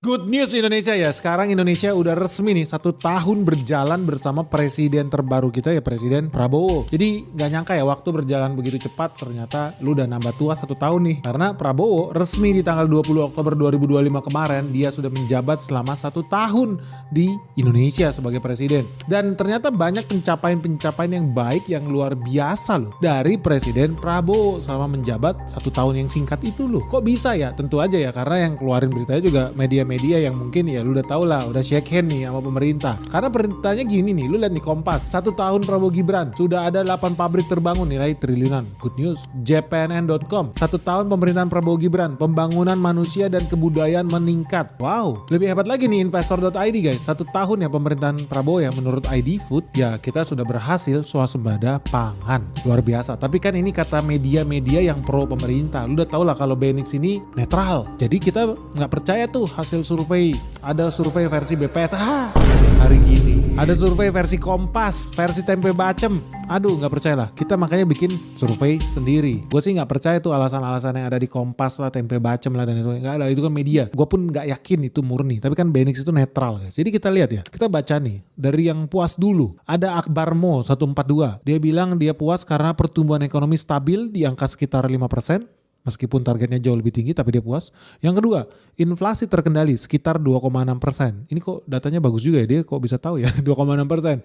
Good news Indonesia ya, sekarang Indonesia udah resmi nih 1 tahun berjalan bersama presiden terbaru kita ya, Presiden Prabowo. Jadi gak nyangka ya waktu berjalan begitu cepat, ternyata lu udah nambah tua 1 tahun nih. Karena Prabowo resmi di tanggal 20 Oktober 2025 kemarin, dia sudah menjabat selama 1 tahun di Indonesia sebagai presiden. Dan ternyata banyak pencapaian-pencapaian yang baik, yang luar biasa loh dari Presiden Prabowo selama menjabat 1 tahun yang singkat itu loh. Kok bisa ya? Tentu aja ya, karena yang keluarin beritanya juga media-media yang mungkin ya lu udah tau lah, udah shake hand nih sama pemerintah. Karena beritanya gini nih, lu lihat nih Kompas, 1 tahun Prabowo Gibran, sudah ada 8 pabrik terbangun nilai triliunan. Good news. JPNN.com, 1 tahun pemerintahan Prabowo Gibran, pembangunan manusia dan kebudayaan meningkat. Wow, lebih hebat lagi nih Investor.id guys, 1 tahun ya pemerintahan Prabowo ya, menurut ID Food ya kita sudah berhasil swasembada pangan. Luar biasa. Tapi kan ini kata media-media yang pro pemerintah. Lu udah tau lah kalau BNX ini netral. Jadi kita nggak percaya tuh hasil survei. Ada survei versi BPS hari gini, ada survei versi Kompas, versi Tempe Bacem. Aduh, nggak percaya lah. Kita makanya bikin survei sendiri. Gue sih nggak percaya tuh alasan-alasan yang ada di Kompas lah, Tempe Bacem lah dan itu nggak ada. Itu kan media. Gue pun nggak yakin itu murni. Tapi kan BNX itu netral guys. Jadi kita lihat ya. Kita baca nih dari yang puas dulu. Ada Akbarmo 142. Dia bilang dia puas karena pertumbuhan ekonomi stabil di angka sekitar 5%. Meskipun targetnya jauh lebih tinggi tapi dia puas. Yang kedua, inflasi terkendali sekitar 2,6%. Ini kok datanya bagus juga ya, dia kok bisa tahu ya 2,6%.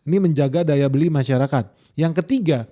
Ini menjaga daya beli masyarakat. Yang ketiga,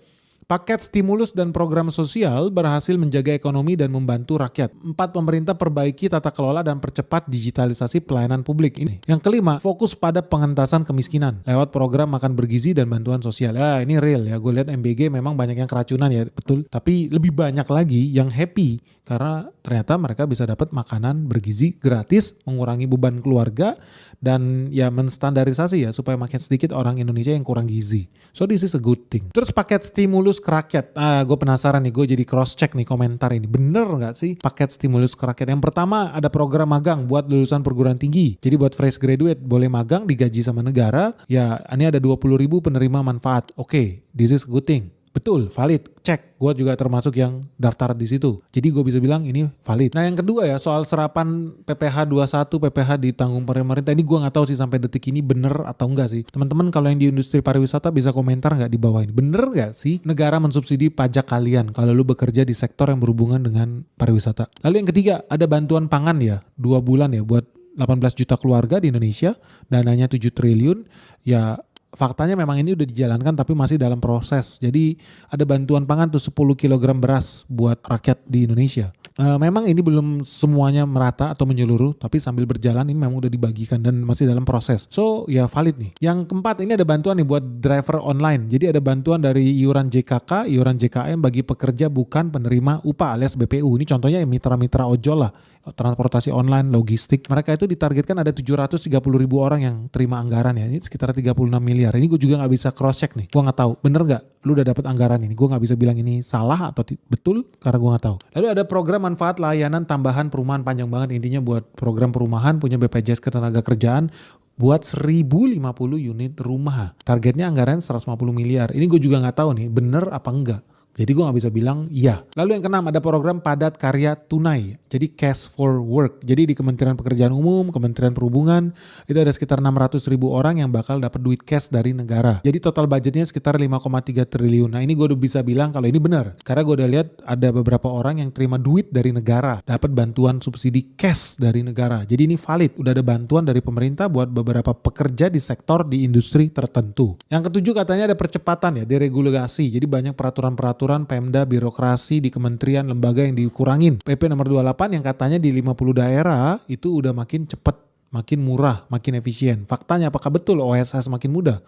paket stimulus dan program sosial berhasil menjaga ekonomi dan membantu rakyat. 4, pemerintah perbaiki tata kelola dan percepat digitalisasi pelayanan publik. Ini. Yang kelima, fokus pada pengentasan kemiskinan lewat program makan bergizi dan bantuan sosial. Ya, ini real ya. Gue lihat MBG memang banyak yang keracunan ya, betul. Tapi lebih banyak lagi yang happy karena ternyata mereka bisa dapat makanan bergizi gratis, mengurangi beban keluarga dan ya menstandarisasi ya supaya makin sedikit orang Indonesia yang kurang gizi. So this is a good thing. Terus paket stimulus ke rakyat. Gue penasaran nih, gue jadi cross check nih komentar ini. Bener gak sih paket stimulus ke rakyat? Yang pertama ada program magang buat lulusan perguruan tinggi. Jadi buat fresh graduate boleh magang digaji sama negara. Ya ini ada 20.000 penerima manfaat. Oke, this is a good thing. Betul, valid, cek. Gue juga termasuk yang daftar di situ. Jadi gue bisa bilang ini valid. Nah yang kedua ya soal serapan PPh 21, PPh ditanggung pemerintah. Ini gue gak tahu sih sampai detik ini bener atau enggak sih. Teman-teman kalau yang di industri pariwisata bisa komentar gak di bawah ini. Bener gak sih negara mensubsidi pajak kalian kalau lu bekerja di sektor yang berhubungan dengan pariwisata. Lalu yang ketiga ada bantuan pangan ya, 2 bulan ya buat 18 juta keluarga di Indonesia. Dananya 7 triliun ya. Faktanya memang ini udah dijalankan tapi masih dalam proses. Jadi ada bantuan pangan tuh 10 kg beras buat rakyat di Indonesia. Memang ini belum semuanya merata atau menyeluruh, tapi sambil berjalan ini memang udah dibagikan dan masih dalam proses. So ya valid nih. Yang keempat ini ada bantuan nih buat driver online. Jadi ada bantuan dari iuran JKK, iuran JKM bagi pekerja bukan penerima upah alias BPU. Ini contohnya mitra-mitra ojol lah, transportasi online, logistik. Mereka itu ditargetkan ada 730.000 orang yang terima anggaran ya. Ini sekitar 36 miliar. Ini gue juga gak bisa cross check nih. Gue gak tahu bener gak lu udah dapat anggaran ini. Gue gak bisa bilang ini salah atau betul karena gue gak tahu. Lalu ada program manfaat layanan tambahan perumahan, panjang banget intinya buat program perumahan punya BPJS Ketenagakerjaan buat 1.050 unit rumah. Targetnya anggaran 150 miliar. Ini gue juga gak tahu nih bener apa enggak. Jadi gue gak bisa bilang iya. Lalu yang keenam ada program padat karya tunai. Jadi cash for work. Jadi di Kementerian Pekerjaan Umum, Kementerian Perhubungan itu ada sekitar 600.000 orang yang bakal dapat duit cash dari negara. Jadi total budgetnya sekitar 5,3 triliun. Nah ini gue udah bisa bilang kalau ini benar. Karena gue udah lihat ada beberapa orang yang terima duit dari negara. Dapat bantuan subsidi cash dari negara. Jadi ini valid. Udah ada bantuan dari pemerintah buat beberapa pekerja di sektor di industri tertentu. Yang ketujuh katanya ada percepatan ya, deregulasi. Jadi banyak peraturan-peraturan Pemda, birokrasi di kementerian, lembaga yang dikurangin. PP nomor 28 yang katanya di 50 daerah itu udah makin cepat, makin murah, makin efisien. Faktanya apakah betul OSS makin mudah?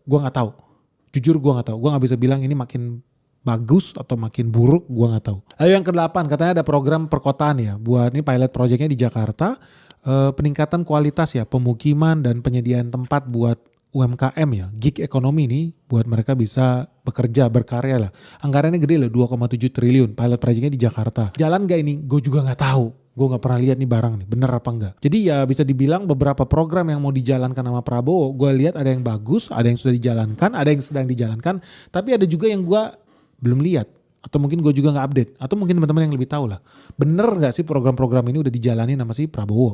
Gue gak tahu. Jujur gue gak tahu. Gue gak bisa bilang ini makin bagus atau makin buruk, gue gak tahu. Lalu yang ke-8 katanya ada program perkotaan ya. Buat ini pilot projectnya di Jakarta. Peningkatan kualitas ya, pemukiman dan penyediaan tempat buat UMKM ya, gig ekonomi nih buat mereka bisa bekerja, berkarya lah. Anggarannya gede loh, 2,7 triliun. Pilot projectnya di Jakarta. Jalan gak ini? Gue juga gak tahu. Gue gak pernah lihat nih barang nih, bener apa enggak. Jadi ya bisa dibilang beberapa program yang mau dijalankan sama Prabowo, gue lihat ada yang bagus, ada yang sudah dijalankan, ada yang sedang dijalankan. Tapi ada juga yang gue belum lihat. Atau mungkin gue juga gak update. Atau mungkin teman-teman yang lebih tahu lah. Bener gak sih program-program ini udah dijalani sama si Prabowo?